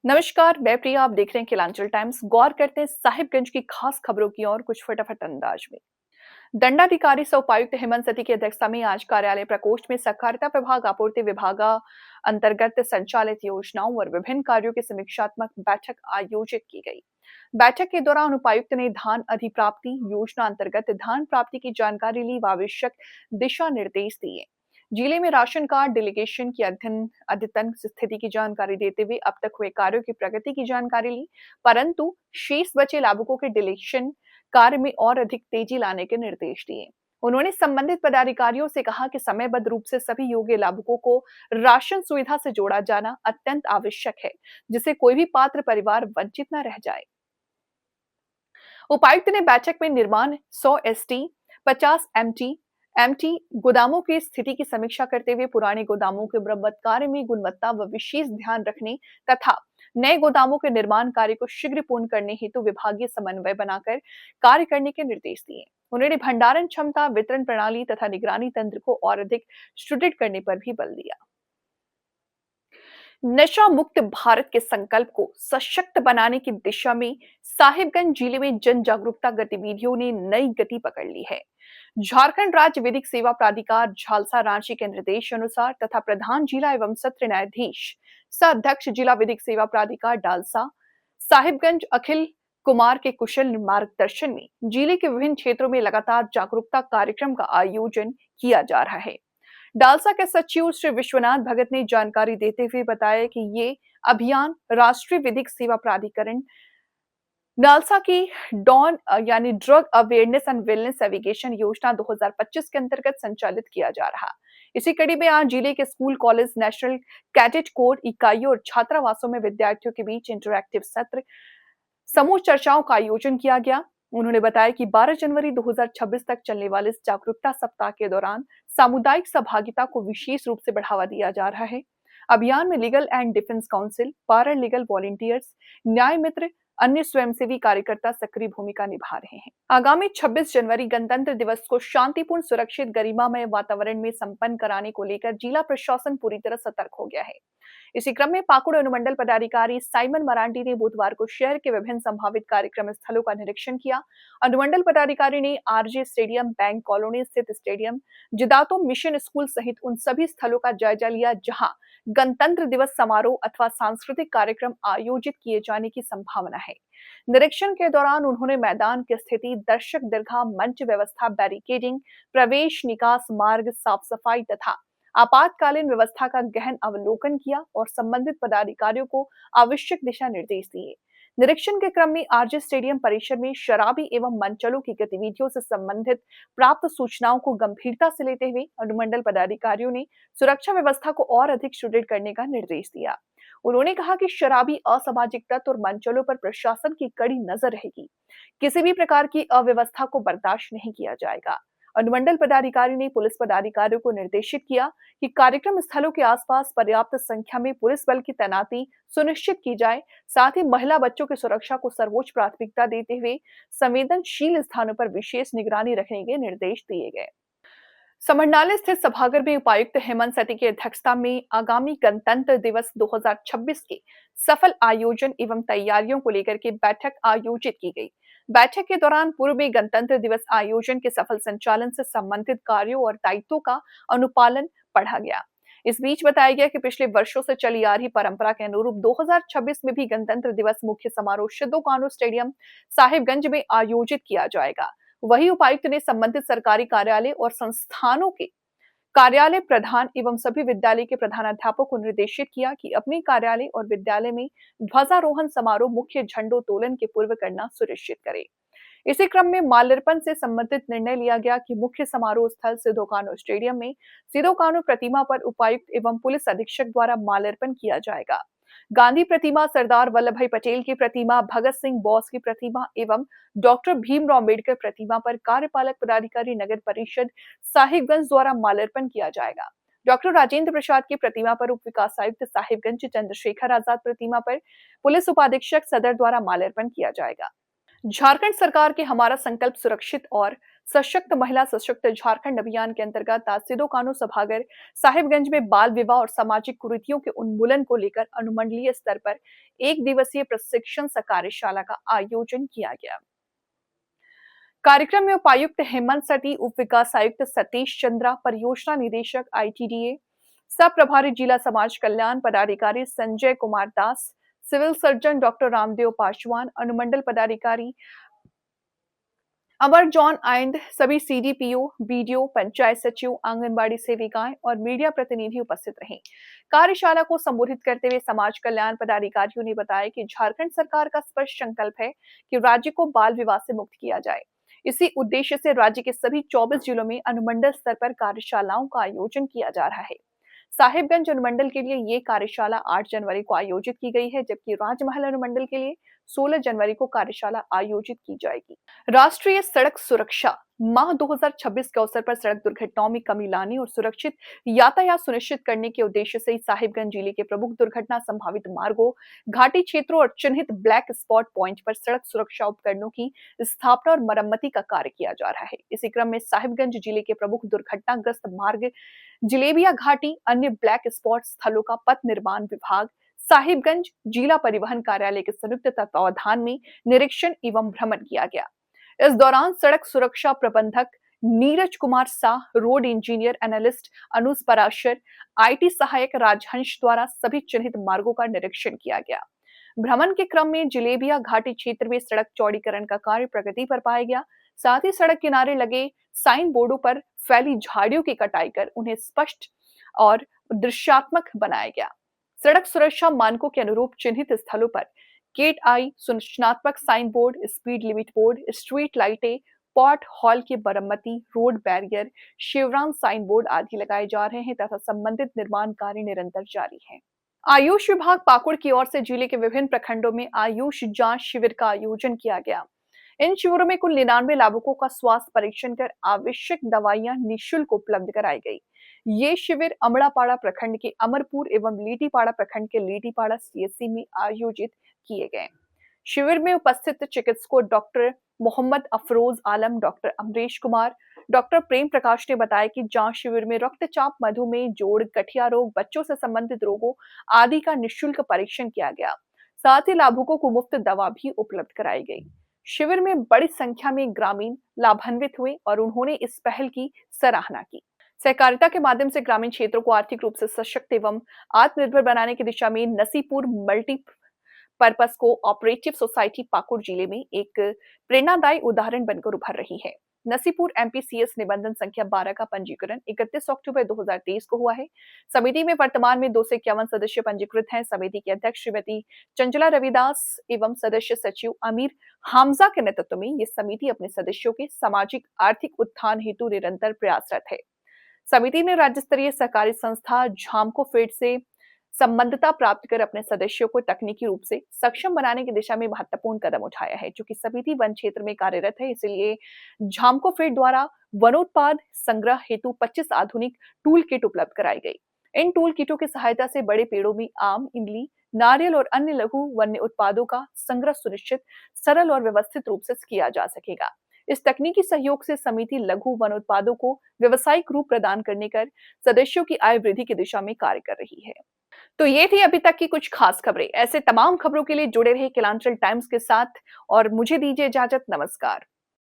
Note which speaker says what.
Speaker 1: नमस्कार, मैं प्रिया। आप देख रहे हैं किलांचल टाइम्स। गौर करते हैं साहिबगंज की खास खबरों की और कुछ फटाफट अंदाज में। दंडाधिकारी सह उपायुक्त हेमंत सती की अध्यक्षता में आज कार्यालय प्रकोष्ठ में सहकारिता विभाग, आपूर्ति विभाग अंतर्गत संचालित योजनाओं और विभिन्न कार्यों की समीक्षात्मक बैठक आयोजित की गई। बैठक के दौरान उपायुक्त ने धान अधिप्राप्ति योजना अंतर्गत धान प्राप्ति की जानकारी ली व आवश्यक दिशा निर्देश दिए। जिले में राशन कार्ड डिलीगेशन की अद्यतन स्थिति की जानकारी देते हुए अब तक हुए कार्यों की प्रगति की जानकारी ली, परंतु शेष बचे लाभुकों के डिलीगेशन कार्य में और अधिक तेजी लाने के निर्देश दिए। उन्होंने संबंधित पदाधिकारियों से कहा कि समयबद्ध रूप से सभी योग्य लाभुकों को राशन सुविधा से जोड़ा जाना अत्यंत आवश्यक है, जिससे कोई भी पात्र परिवार वंचित न रह जाए। उपायुक्त ने बैठक में निर्माण 100 एसटी, 50 एमटी गोदामों की स्थिति की समीक्षा करते हुए पुराने गोदामों के मरम्मत कार्य में गुणवत्ता व विशेष ध्यान रखने तथा नए गोदामों के निर्माण कार्य को शीघ्र पूर्ण करने हेतु विभागीय समन्वय बनाकर कार्य करने के निर्देश दिए। उन्होंने भंडारण क्षमता, वितरण प्रणाली तथा निगरानी तंत्र को और अधिक सुदृढ़ करने पर भी बल दिया। नशा मुक्त भारत के संकल्प को सशक्त बनाने की दिशा में साहिबगंज जिले में जन जागरूकता गतिविधियों ने नई गति पकड़ ली है। झारखंड राज्य विधिक सेवा प्राधिकार झालसा रांची के निर्देश अनुसार तथा प्रधान जिला एवं सत्र न्यायाधीश सह अध्यक्ष जिला विधिक सेवा प्राधिकार डालसा साहिबगंज अखिल कुमार के कुशल मार्गदर्शन में जिले के विभिन्न क्षेत्रों में लगातार जागरूकता कार्यक्रम का आयोजन किया जा रहा है। डालसा के सचिव श्री विश्वनाथ भगत ने जानकारी देते हुए बताया कि ये अभियान राष्ट्रीय विधिक सेवा प्राधिकरण डालसा की डॉन यानी drug awareness and wellness navigation योजना 2025 के अंतर्गत संचालित किया जा रहा। इसी कड़ी में आज जिले के school, college, national cadet corps इकाइयों और छात्रावासों में विद्यार्थियों के बीच इंटरैक्टिव सत्र, समूह चर्चाओं का आयोजन किया गया। उन्होंने बताया कि 12 जनवरी 2026 तक चलने वाले इस जागरूकता सप्ताह के दौरान सामुदायिक सहभागिता को विशेष रूप से बढ़ावा दिया जा रहा है। अभियान में लीगल एंड डिफेंस काउंसिल, पारा लीगल वॉलंटियर्स, न्याय मित्र, अन्य स्वयंसेवी कार्यकर्ता सक्रिय भूमिका निभा रहे हैं। आगामी 26 जनवरी गणतंत्र दिवस को शांतिपूर्ण, सुरक्षित, गरिमामय वातावरण में संपन्न कराने को लेकर जिला प्रशासन पूरी तरह सतर्क हो गया है। इसी क्रम में पाकुड़ अनुमंडल पदाधिकारी साइमन मरांडी ने बुधवार को शहर के विभिन्न संभावित कार्यक्रम स्थलों का निरीक्षण किया। अनुमंडल पदाधिकारी ने आरजे स्टेडियम, बैंक कॉलोनी स्थित स्टेडियम, जिदातो मिशन स्कूल सहित उन सभी स्थलों का जायजा लिया जहां गणतंत्र दिवस समारोह अथवा सांस्कृतिक कार्यक्रम आयोजित किए जाने की संभावना है। निरीक्षण के दौरान उन्होंने मैदान की स्थिति, दर्शक दीर्घा, मंच व्यवस्था, बैरिकेडिंग, प्रवेश निकास मार्ग, साफ सफाई तथा आपातकालीन व्यवस्था का गहन अवलोकन किया और संबंधित पदाधिकारियों को आवश्यक दिशा निर्देश दिए। निरीक्षण के क्रम में आरजे स्टेडियम परिसर में शराबी एवं मंचलों की गतिविधियों से संबंधित प्राप्त सूचनाओं को गंभीरता से लेते हुए अनुमंडल पदाधिकारियों ने सुरक्षा व्यवस्था को और अधिक सुदृढ़ करने का निर्देश दिया। उन्होंने कहा कि शराबी, असामाजिक तत्व और मंचलों पर प्रशासन की कड़ी नजर रहेगी। किसी भी प्रकार की अव्यवस्था को बर्दाश्त नहीं किया जाएगा। अनुमंडल पदाधिकारी ने पुलिस पदाधिकारियों को निर्देशित किया कि कार्यक्रम स्थलों के आसपास पर्याप्त संख्या में पुलिस बल की तैनाती सुनिश्चित की जाए। साथ ही महिला, बच्चों की सुरक्षा को सर्वोच्च प्राथमिकता देते हुए संवेदनशील स्थानों पर विशेष निगरानी रखने के निर्देश दिए गए। समरनाले स्थित सभागार में उपायुक्त हेमंत सती की अध्यक्षता में आगामी गणतंत्र दिवस 2026 के सफल आयोजन एवं तैयारियों को लेकर के बैठक आयोजित की गई। बैठक के दौरान पूर्व में गणतंत्र दिवस आयोजन के सफल संचालन से संबंधित कार्यों और दायित्वों का अनुपालन पढ़ा गया। इस बीच बताया गया कि पिछले वर्षों से चली आ रही परंपरा के अनुरूप 2026 में भी गणतंत्र दिवस मुख्य समारोह सिद्धो कान्हू स्टेडियम साहिबगंज में आयोजित किया जाएगा। वही उपायुक्त ने संबंधित सरकारी कार्यालय और संस्थानों के कार्यालय प्रधान एवं सभी विद्यालय के प्रधानाध्यापक को निर्देशित किया कि अपने कार्यालय और विद्यालय में ध्वजारोहण समारोह मुख्य झंडोत्तोलन के पूर्व करना सुनिश्चित करें। इसी क्रम में माल्यार्पण से संबंधित निर्णय लिया गया कि मुख्य समारोह स्थल सिद्धो कान्हू स्टेडियम में सिद्धो कान्हू प्रतिमा पर उपायुक्त एवं पुलिस अधीक्षक द्वारा माल्यार्पण किया जाएगा। गांधी प्रतिमा, सरदार वल्लभ भाई पटेल की प्रतिमा, भगत सिंह बोस की प्रतिमा एवं डॉक्टर भीमराव अम्बेडकर प्रतिमा पर कार्यपालक पदाधिकारी नगर परिषद साहिबगंज द्वारा माल्यार्पण किया जाएगा। डॉक्टर राजेंद्र प्रसाद की प्रतिमा पर उप विकास आयुक्त साहिबगंज चंद्रशेखर आजाद प्रतिमा पर पुलिस उपाधीक्षक सदर द्वारा माल्यार्पण किया जाएगा। झारखंड सरकार के हमारा संकल्प सुरक्षित और सशक्त महिला सशक्त झारखंड अभियान के अंतर्गत आज सिदो कानू सभागार साहिबगंज में बाल विवाह और सामाजिक कुरीतियों के उन्मूलन को लेकर अनुमंडलीय स्तर पर एक दिवसीय प्रशिक्षण कार्यशाला का आयोजन किया गया। कार्यक्रम में उपायुक्त हेमंत सटी, उप विकास आयुक्त सतीश चंद्रा, परियोजना निदेशक आईटीडीए, सब प्रभारी जिला समाज कल्याण पदाधिकारी Sanjay Kumar Das, civil surgeon doctor Ramdev Paswan, अनुमंडल पदाधिकारी अमर जॉन आइंद, सभी सीडीपीओ, बीडीओ, पंचायत सचिव, आंगनबाड़ी सेविकाएं और मीडिया प्रतिनिधि उपस्थित रहे। कार्यशाला को संबोधित करते हुए समाज कल्याण पदाधिकारियों ने बताया कि झारखंड सरकार का स्पष्ट संकल्प है कि राज्य को बाल विवाह से मुक्त किया जाए। इसी उद्देश्य से राज्य के सभी 24 जिलों में अनुमंडल स्तर पर कार्यशालाओं का आयोजन किया जा रहा है। साहिबगंज अनुमंडल के लिए ये कार्यशाला 8 जनवरी को आयोजित की गई है, जबकि राजमहल अनुमंडल के लिए 16 जनवरी को कार्यशाला आयोजित की जाएगी। राष्ट्रीय सड़क सुरक्षा माह 2026 के अवसर पर सड़क दुर्घटनाओं में कमी लाने और सुरक्षित यातायात सुनिश्चित करने के उद्देश्य से साहिबगंज जिले के प्रमुख दुर्घटना संभावित मार्गों, घाटी क्षेत्रों और चिन्हित ब्लैक स्पॉट पॉइंट पर सड़क सुरक्षा उपकरणों की स्थापना और मरम्मति का कार्य किया जा रहा है। इसी क्रम में साहिबगंज जिले के प्रमुख दुर्घटनाग्रस्त मार्ग जिलेबिया घाटी, अन्य ब्लैक स्पॉट स्थलों का पथ निर्माण विभाग, साहिबगंज जिला परिवहन कार्यालय के संयुक्त तत्वावधान में निरीक्षण एवं भ्रमण किया गया। इस दौरान सड़क सुरक्षा प्रबंधक Neeraj Kumar Shah, road engineer analyst Anuj Parashar, IT सहायक राजहंस द्वारा सभी चिन्हित मार्गों का निरीक्षण किया गया। भ्रमण के क्रम में जिलेबिया घाटी क्षेत्र में सड़क चौड़ीकरण का कार्य प्रगति पर पाया गया। साथ ही सड़क किनारे लगे साइन बोर्डों पर फैली झाड़ियों की कटाई कर उन्हें स्पष्ट और दृश्यात्मक बनाया गया। सड़क सुरक्षा मानकों के अनुरूप चिन्हित स्थलों पर गेट आई, सूचनात्मक sign board, speed limit board, street लाइटें, पॉट हॉल की मरम्मति, road barrier, chevron sign board आदि लगाए जा रहे हैं तथा संबंधित निर्माण कार्य निरंतर जारी है। आयुष विभाग पाकुड़ की ओर से जिले के विभिन्न प्रखंडों में आयुष जांच शिविर का आयोजन किया गया। इन शिविरों में कुल 99 लाभुकों का स्वास्थ्य परीक्षण कर आवश्यक दवाइयां निःशुल्क उपलब्ध कराई गई। ये शिविर अमड़ापाड़ा प्रखंड के अमरपुर एवं लीटीपाड़ा प्रखंड के लीटीपाड़ा सीएससी में आयोजित किए गए। शिविर में उपस्थित चिकित्सकों डॉक्टर मोहम्मद अफरोज आलम, डॉक्टर अमरीश कुमार, डॉक्टर प्रेम प्रकाश ने बताया कि जांच शिविर में रक्तचाप, मधुमेह, जोड़, गठिया रोग, बच्चों से संबंधित रोगों आदि का निःशुल्क परीक्षण किया गया। साथ ही लाभुकों को मुफ्त दवा भी उपलब्ध कराई गई। शिविर में बड़ी संख्या में ग्रामीण लाभान्वित हुए और उन्होंने इस पहल की सराहना की। सहकारिता के माध्यम से ग्रामीण क्षेत्रों को आर्थिक रूप से सशक्त एवं आत्मनिर्भर बनाने की दिशा में Nasipur multipurpose co operative society Pakur जिले में एक प्रेरणादायी उदाहरण बनकर उभर रही है। नसीपुर एमपीसीएस निबंधन संख्या 12 का पंजीकरण 31 अक्टूबर 2023 को हुआ है। समिति में वर्तमान में 2 से 51 सदस्य पंजीकृत हैं। समिति की अध्यक्ष श्रीमती चंचला रविदास एवं सदस्य सचिव अमीर हामजा के नेतृत्व में ये समिति अपने सदस्यों के सामाजिक आर्थिक उत्थान हेतु निरंतर प्रयासरत है। समिति ने राज्य स्तरीय सहकारी संस्था झामको फेड से संबद्धता प्राप्त कर अपने सदस्यों को तकनीकी रूप से सक्षम बनाने की दिशा में महत्वपूर्ण कदम उठाया है। चूंकि समिति वन क्षेत्र में कार्यरत है, इसलिए झामको फेड द्वारा वनोत्पाद संग्रह हेतु 25 आधुनिक टूल किट उपलब्ध कराई गई। इन टूल किटों की सहायता से बड़े पेड़ों में आम, इमली, नारियल और अन्य लघु वन्य उत्पादों का संग्रह सुनिश्चित, सरल और व्यवस्थित रूप से किया जा सकेगा। इस तकनीकी सहयोग से समिति लघु वन उत्पादों को व्यवसायिक रूप प्रदान करने कर सदस्यों की आय वृद्धि की दिशा में कार्य कर रही है। तो ये थी अभी तक की कुछ खास खबरें। ऐसे तमाम खबरों के लिए जुड़े रहे किलांचल टाइम्स के साथ और मुझे दीजिए इजाजत। नमस्कार।